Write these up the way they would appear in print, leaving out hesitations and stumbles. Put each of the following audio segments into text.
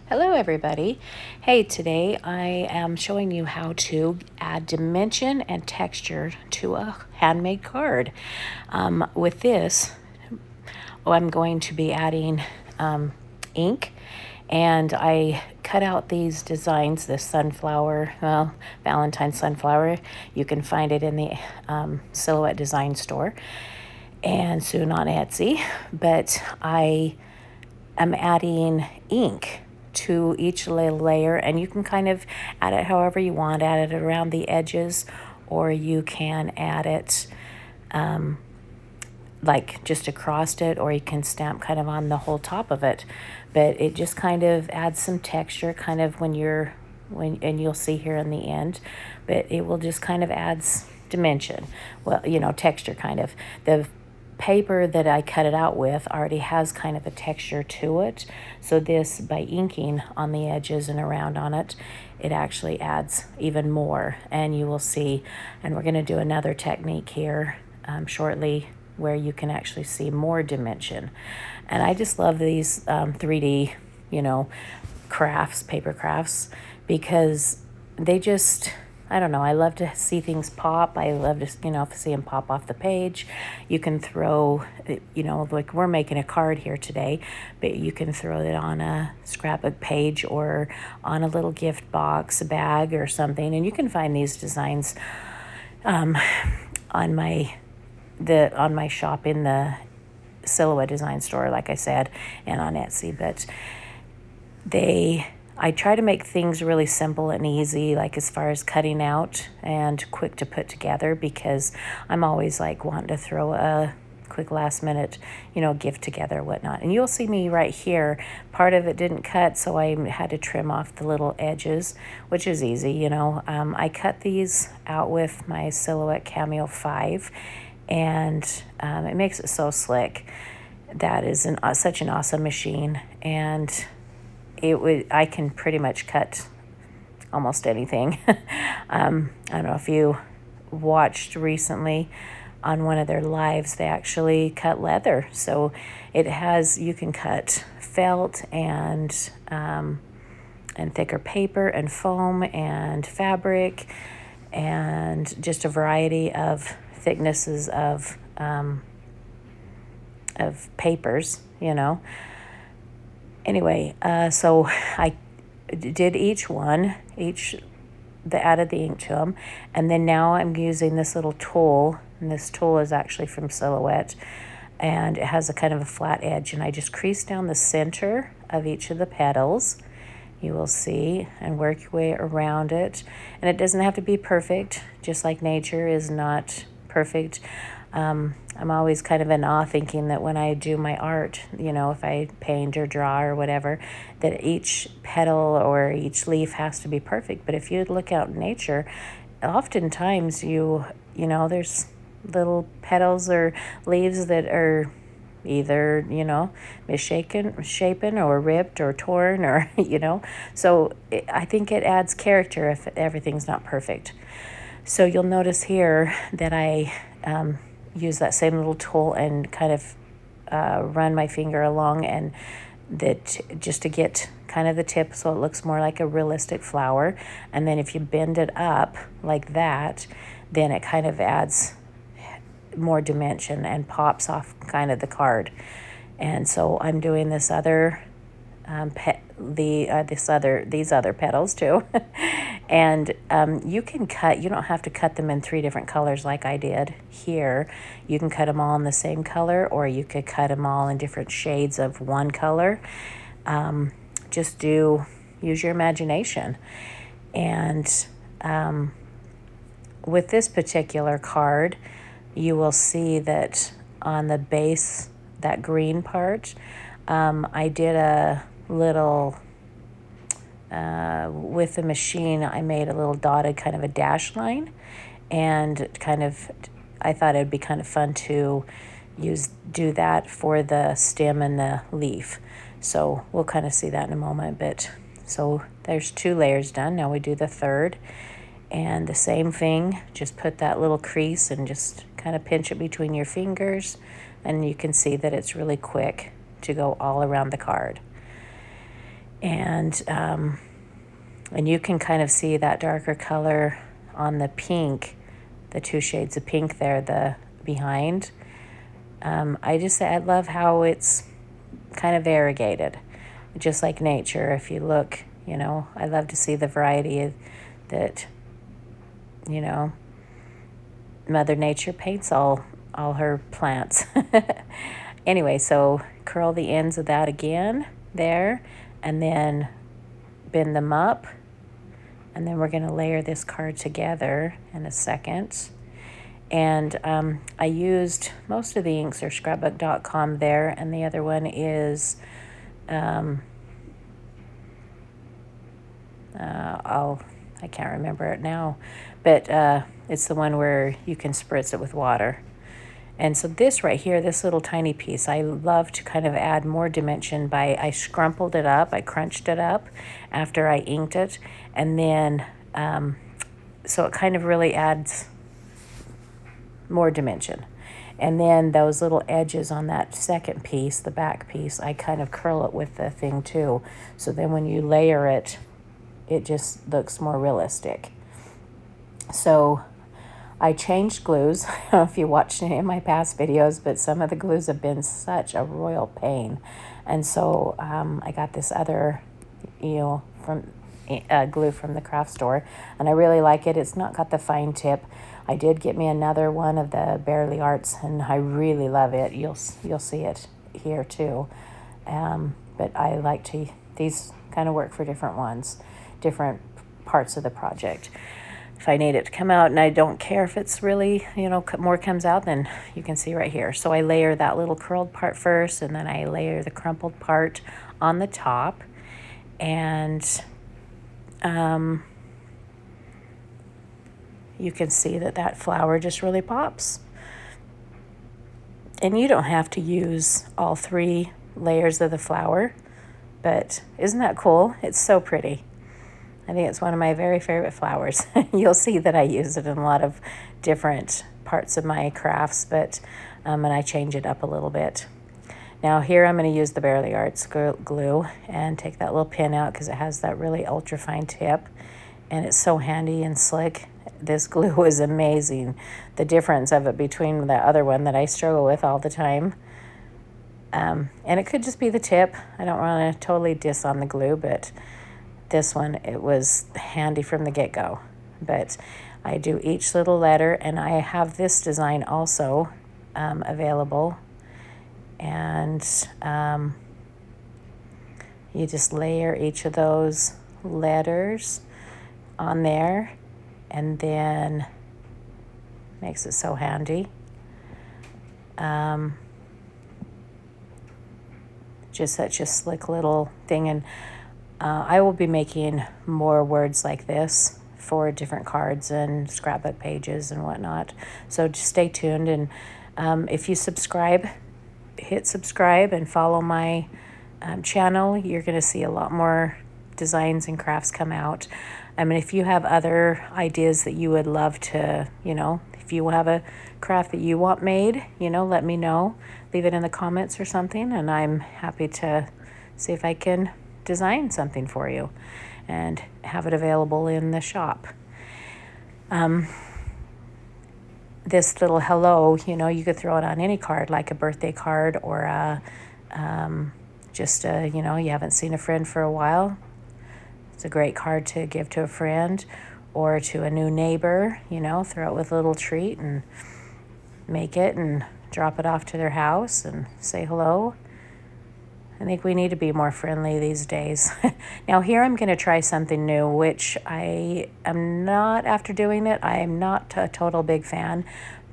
Hello everybody. Hey, today I am showing you how to add dimension and texture to a handmade card. With this, I'm going to be adding ink, and I cut out these designs, this sunflower, well, Valentine sunflower. You can find it in the Silhouette Design Store and soon on Etsy, but I am adding ink to each little layer, and you can kind of add it however you want. Add it around the edges, or you can add it like just across it, or you can stamp kind of on the whole top of it. But it just kind of adds some texture kind of when and you'll see here in the end, but it will just kind of adds dimension. Well, texture kind of. The paper that I cut it out with already has kind of a texture to it. So this, by inking on the edges and around on it, it actually adds even more. And you will see, and we're going to do another technique here shortly where you can actually see more dimension. And I just love these 3D, crafts, paper crafts, because they just, I don't know, I love to see things pop. I love to, see them pop off the page. You can throw, like we're making a card here today, but you can throw it on a scrapbook page or on a little gift box, a bag or something. And you can find these designs on my shop in the Silhouette Design Store, like I said, and on Etsy. But I try to make things really simple and easy, like as far as cutting out and quick to put together, because I'm always like wanting to throw a quick last minute, gift together, whatnot. And you'll see me right here. Part of it didn't cut, so I had to trim off the little edges, which is easy, I cut these out with my Silhouette Cameo 5, and it makes it so slick. That is such an awesome machine, and I can pretty much cut almost anything. I don't know if you watched recently on one of their lives, they actually cut leather. So you can cut felt and thicker paper and foam and fabric and just a variety of thicknesses of papers, Anyway, so I did added the ink to them, and then now I'm using this little tool, and this tool is actually from Silhouette, and it has a kind of a flat edge, and I just crease down the center of each of the petals, you will see, and work your way around it. And it doesn't have to be perfect, just like nature is not perfect. I'm always kind of in awe thinking that when I do my art, if I paint or draw or whatever, that each petal or each leaf has to be perfect. But if you look out in nature, oftentimes there's little petals or leaves that are either, misshapen or ripped or torn or, So I think it adds character if everything's not perfect. So you'll notice here that I use that same little tool and kind of run my finger along, and that just to get kind of the tip so it looks more like a realistic flower. And then if you bend it up like that, then it kind of adds more dimension and pops off kind of the card. And so I'm doing this other these other petals too. And you can cut, you don't have to cut them in 3 different colors like I did here. You can cut them all in the same color, or you could cut them all in different shades of one color. Just use your imagination. And with this particular card, you will see that on the base, that green part, I did a little, with the machine, I made a little dotted kind of a dash line, and I thought it'd be kind of fun to do that for the stem and the leaf. So we'll kind of see that in a moment. But so there's 2 layers done. Now we do the third, and the same thing, just put that little crease and just kind of pinch it between your fingers, and you can see that it's really quick to go all around the card. And you can kind of see that darker color on the pink, the two shades of pink there, the behind. I love how it's kind of variegated, just like nature. If you look, I love to see the variety that, Mother Nature paints all her plants. Anyway, so curl the ends of that again there, and then bend them up, and then we're going to layer this card together in a second. And I used most of the inks are scrapbook.com there, and the other one is I can't remember it now, but it's the one where you can spritz it with water. And so this right here, this little tiny piece, I love to kind of add more dimension I scrumpled it up, I crunched it up after I inked it, and then so it kind of really adds more dimension. And then those little edges on that second piece, the back piece, I kind of curl it with the thing too. So then when you layer it, it just looks more realistic. So I changed glues. I don't know if you watched any of my past videos, but some of the glues have been such a royal pain. And so I got this other, from glue from the craft store, and I really like it. It's not got the fine tip. I did get me another one of the Barely Arts, and I really love it. You'll see it here too. But I like these kind of work for different ones, different parts of the project. If I need it to come out, and I don't care if it's really, more comes out, then you can see right here. So I layer that little curled part first, and then I layer the crumpled part on the top. And you can see that flower just really pops. And you don't have to use all 3 layers of the flower, but isn't that cool? It's so pretty. I think it's one of my very favorite flowers. You'll see that I use it in a lot of different parts of my crafts, but and I change it up a little bit. Now here I'm going to use the Barely Arts glue and take that little pin out because it has that really ultra fine tip, and it's so handy and slick. This glue is amazing. The difference of it between the other one that I struggle with all the time. And it could just be the tip. I don't want to totally diss on the glue, but this one, it was handy from the get-go. But I do each little letter, and I have this design also available. And you just layer each of those letters on there, and then makes it so handy. Just such a slick little thing. And I will be making more words like this for different cards and scrapbook pages and whatnot. So just stay tuned. And if you hit subscribe and follow my channel, you're going to see a lot more designs and crafts come out. I mean, if you have other ideas that you would love to, if you have a craft that you want made, let me know. Leave it in the comments or something, and I'm happy to see if I can design something for you and have it available in the shop. This little hello, you could throw it on any card, like a birthday card, or just you haven't seen a friend for a while. It's a great card to give to a friend or to a new neighbor, throw it with a little treat and make it and drop it off to their house and say hello. I think we need to be more friendly these days. Now here I'm going to try something new, which I am not, after doing it, I am not a total big fan,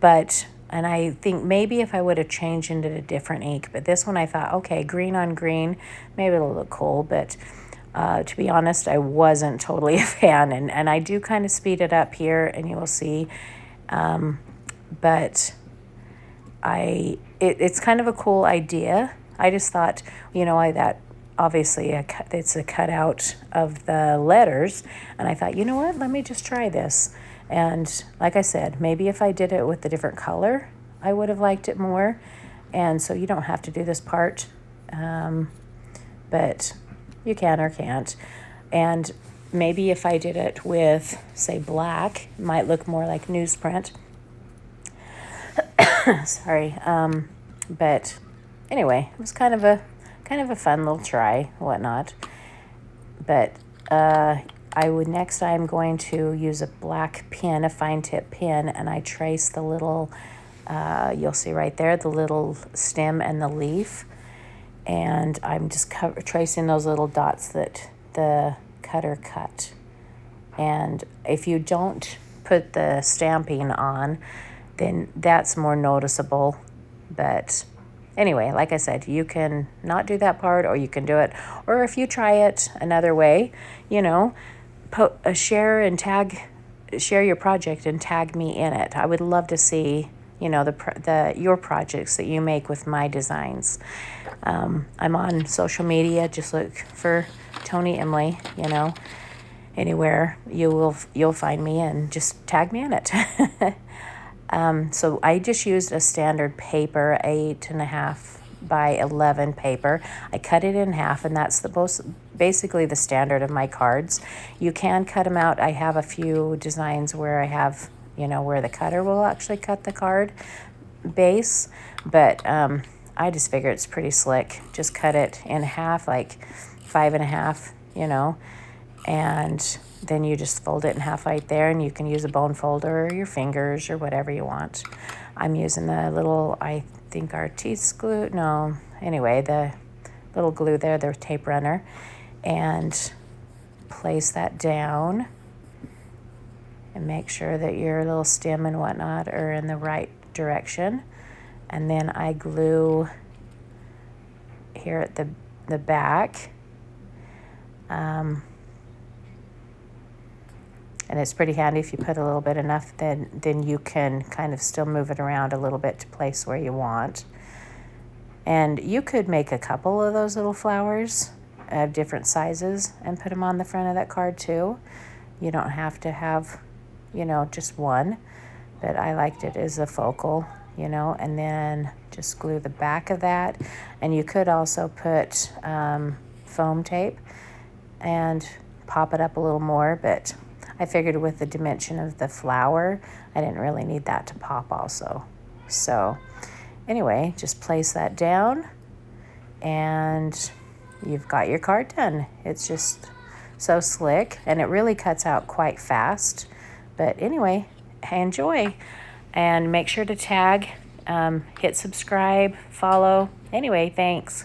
and I think maybe if I would have changed into a different ink, but this one I thought, okay, green on green, maybe it'll look cool, but to be honest, I wasn't totally a fan, and I do kind of speed it up here, and you will see, but it's kind of a cool idea. I just thought, that obviously it's a cutout of the letters, and I thought, you know what, let me just try this. And like I said, maybe if I did it with a different color, I would have liked it more. And so you don't have to do this part, but you can or can't. And maybe if I did it with, say, black, it might look more like newsprint. Sorry. But anyway, it was kind of a fun little try, whatnot. But I'm going to use a black pin, a fine tip pin, and I trace the little, you'll see right there, the little stem and the leaf. And I'm just tracing those little dots that the cutter cut. And if you don't put the stamping on, then that's more noticeable. But anyway, like I said, you can not do that part, or you can do it. Or if you try it another way, share your project and tag me in it. I would love to see, your projects that you make with my designs. I'm on social media. Just look for Tony Emily, anywhere you'll find me, and just tag me in it. So I just used a standard paper, 8.5 by 11 paper. I cut it in half, and that's basically the standard of my cards. You can cut them out. I have a few designs where I have, where the cutter will actually cut the card base, but I just figure it's pretty slick. Just cut it in half, like 5.5, and then you just fold it in half right there, and you can use a bone folder or your fingers or whatever you want. I'm using the little, I think Artiste glue, no, anyway, the little glue there, the tape runner, and place that down and make sure that your little stem and whatnot are in the right direction. And then I glue here at the back. And it's pretty handy if you put a little bit enough, then you can kind of still move it around a little bit to place where you want. And you could make a couple of those little flowers of different sizes and put them on the front of that card too. You don't have to have, just one, but I liked it as a focal, and then just glue the back of that. And you could also put foam tape and pop it up a little more, but I figured with the dimension of the flower, I didn't really need that to pop also. So anyway, just place that down, and you've got your card done. It's just so slick, and it really cuts out quite fast. But anyway, enjoy, and make sure to tag, hit subscribe, follow. Anyway, thanks.